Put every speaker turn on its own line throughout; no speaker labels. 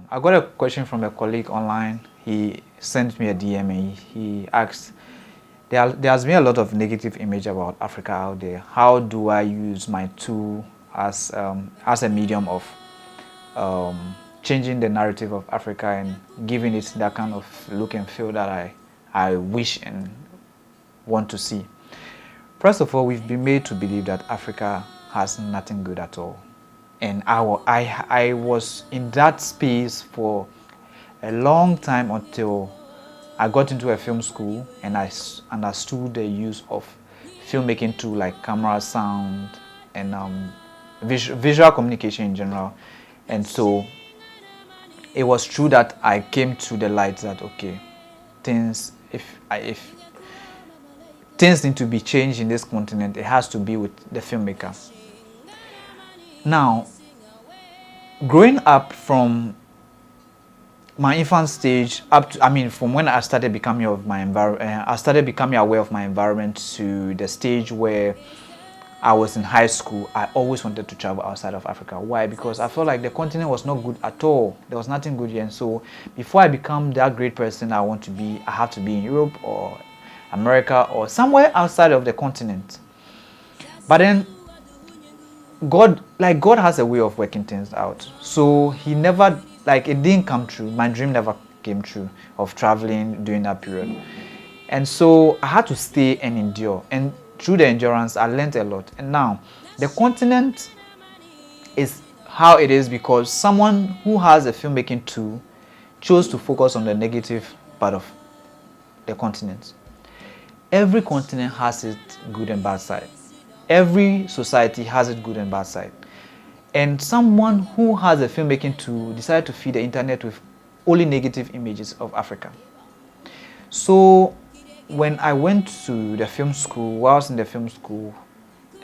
I got a question from a colleague online. He sent me a DM and he asked, there has been a lot of negative image about Africa out there. How do I use my tool as a medium of changing the narrative of Africa and giving it that kind of look and feel that I wish and want to see? First of all, we've been made to believe that Africa has nothing good at all. And I was in that space for a long time until I got into a film school and I understood the use of filmmaking tool like camera, sound, and visual communication in general. And so it was true that I came to the light that, okay, if things need to be changed in this continent, it has to be with the filmmaker. Now, growing up from my infant stage up to, from when I started becoming aware of my environment to the stage where I was in high school, I always wanted to travel outside of Africa. Why? Because I felt like the continent was not good at all. There was nothing good here. And so before I become that great person I want to be, I have to be in Europe or America or somewhere outside of the continent. But then God has a way of working things out. So he never, it didn't come true. My dream never came true of traveling during that period. And so I had to stay and endure. And through the endurance, I learned a lot. And now, the continent is how it is because someone who has a filmmaking tool chose to focus on the negative part of the continent. Every continent has its good and bad side. Every society has its good and bad side. And someone who has a filmmaking tool decided to feed the internet with only negative images of Africa. So when I went to the film school, while I was in the film school,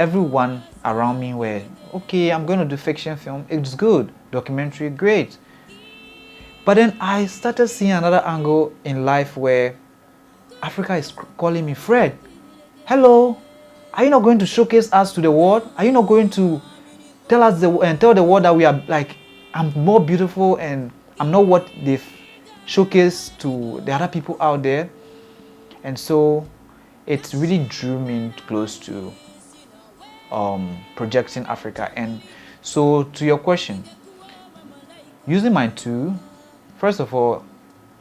everyone around me were, okay, I'm going to do fiction film. It's good. Documentary, great. But then I started seeing another angle in life where Africa is calling me, Fred, hello, are you not going to showcase us to the world? Are you not going to tell the world that we are I'm more beautiful and I'm not what they've showcased to the other people out there? And so it really drew me close to projecting Africa. And so to your question, using my tool, first of all,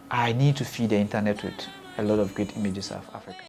I need to feed the internet with a lot of great images of Africa.